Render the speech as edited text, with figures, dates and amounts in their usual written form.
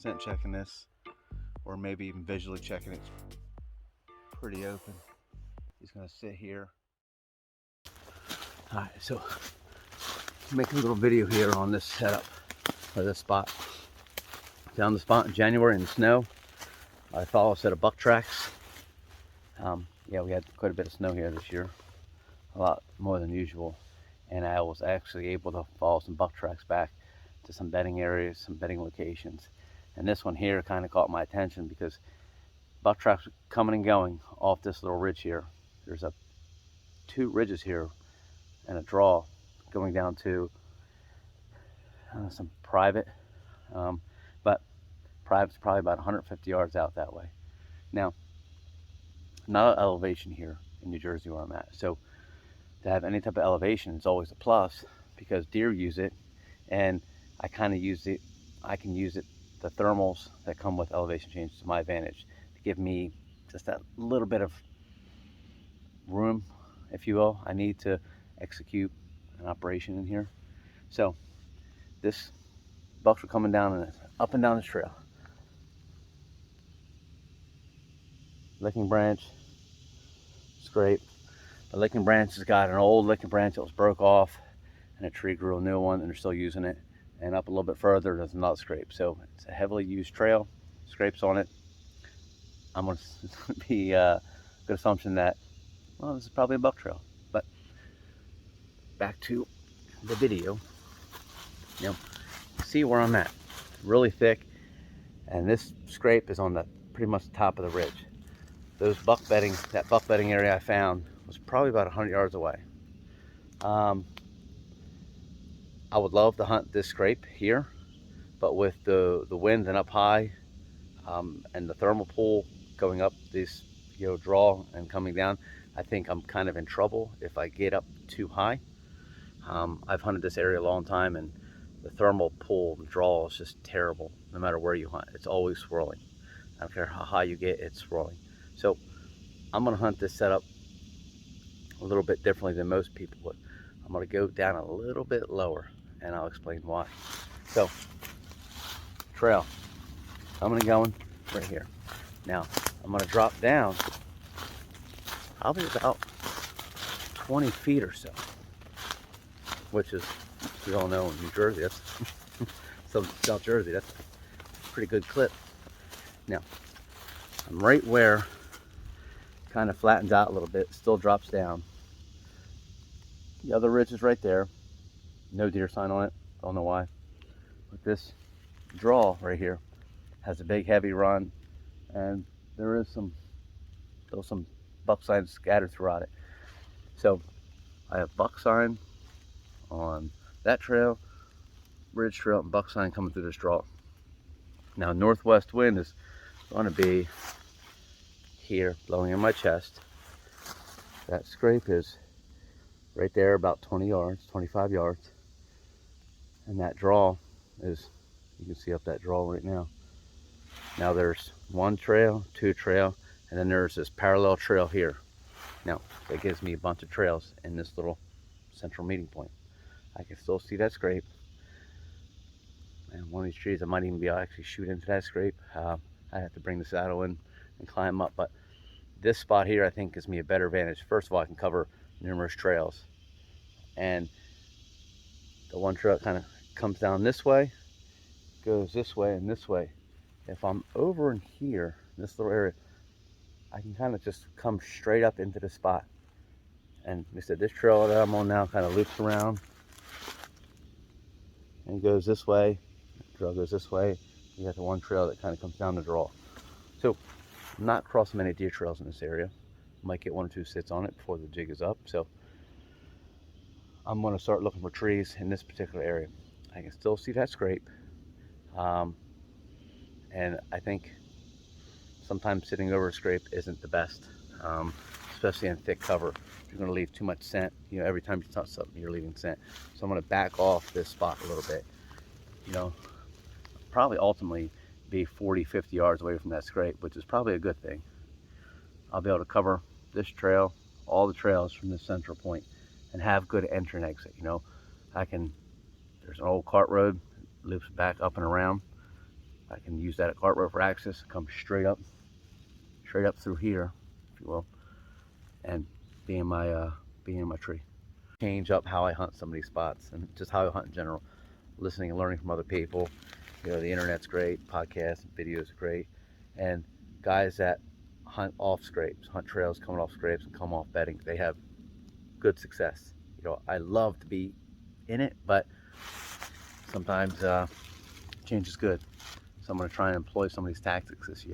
scent checking this, or maybe even visually checking it. It's pretty open. He's gonna sit here. All right, so making a little video here on this setup, or this spot. Found the spot in January in the snow. I follow a set of buck tracks. Yeah, we had quite a bit of snow here this year, a lot more than usual, and I was actually able to follow some buck tracks back to some bedding areas, some bedding locations. And this one here kind of caught my attention because buck tracks are coming and going off this little ridge here. There's two ridges here and a draw going down to some private, but private's probably about 150 yards out that way. Now, not elevation here in New Jersey where I'm at, so to have any type of elevation is always a plus because deer use it, and I kind of use it. I can use it, the thermals that come with elevation change, to my advantage, to give me just that little bit of room, if you will, I need to execute an operation in here. So this bucks are coming down and up and down this trail. Licking branch, scrape. The licking branch has got an old licking branch that was broke off, and a tree grew a new one, and they're still using it. And up a little bit further, there's another scrape. So it's a heavily used trail, scrapes on it. I'm going to be a good assumption that, well, this is probably a buck trail. But back to the video. You know, see where I'm at. Really thick, and this scrape is on the pretty much the top of the ridge. Those buck bedding, that buck bedding area I found was probably about 100 yards away. I would love to hunt this scrape here, but with the wind and up high, and the thermal pull going up this, draw and coming down, I think I'm kind of in trouble if I get up too high. I've hunted this area a long time, and the thermal pull, the draw is just terrible. No matter where you hunt, it's always swirling. I don't care how high you get, it's swirling. So I'm gonna hunt this setup a little bit differently than most people would. I'm gonna go down a little bit lower, and I'll explain why. So, trail, coming and going right here. Now, I'm gonna drop down probably about 20 feet or so, which is, we all know in New Jersey, that's South Jersey, that's a pretty good clip. Now, I'm right where it kind of flattens out a little bit, still drops down. The other ridge is right there. No deer sign on it, don't know why. But this draw right here has a big heavy run, and there is some buck signs scattered throughout it. So I have buck sign on that trail, ridge trail, and buck sign coming through this draw. Now northwest wind is going to be here, blowing in my chest. That scrape is right there, about 20 yards, 25 yards. And that draw is, you can see up that draw right now. Now there's one trail, two trail, and then there's this parallel trail here. Now, that gives me a bunch of trails in this little central meeting point. I can still see that scrape. And one of these trees, I might even be able to actually shoot into that scrape. I have to bring the saddle in and climb up, but this spot here I think gives me a better advantage. First of all, I can cover numerous trails, and the one trail kind of comes down this way, goes this way and this way. If I'm over in here, this little area, I can kind of just come straight up into the spot. And like I said, this trail that I'm on now kind of loops around and goes this way. The trail goes this way. You got the one trail that kind of comes down the draw. So I'm not crossing many deer trails in this area. Might get one or two sits on it before the jig is up. So I'm going to start looking for trees in this particular area. I can still see that scrape. And I think sometimes sitting over a scrape isn't the best, especially in thick cover. You're going to leave too much scent. Every time you touch something, you're leaving scent. So I'm going to back off this spot a little bit. Probably ultimately be 40, 50 yards away from that scrape, which is probably a good thing. I'll be able to cover this trail, all the trails from this central point, and have good entry and exit. There's an old cart road, loops back up and around. I can use that cart rope for access, come straight up through here, if you will, and be in my tree. Change up how I hunt some of these spots and just how I hunt in general. Listening and learning from other people. You know, the internet's great, podcasts and videos are great, and guys that hunt off scrapes, hunt trails coming off scrapes and come off bedding, they have good success. You know, I love to be in it, but sometimes change is good. So I'm going to try and employ some of these tactics this year.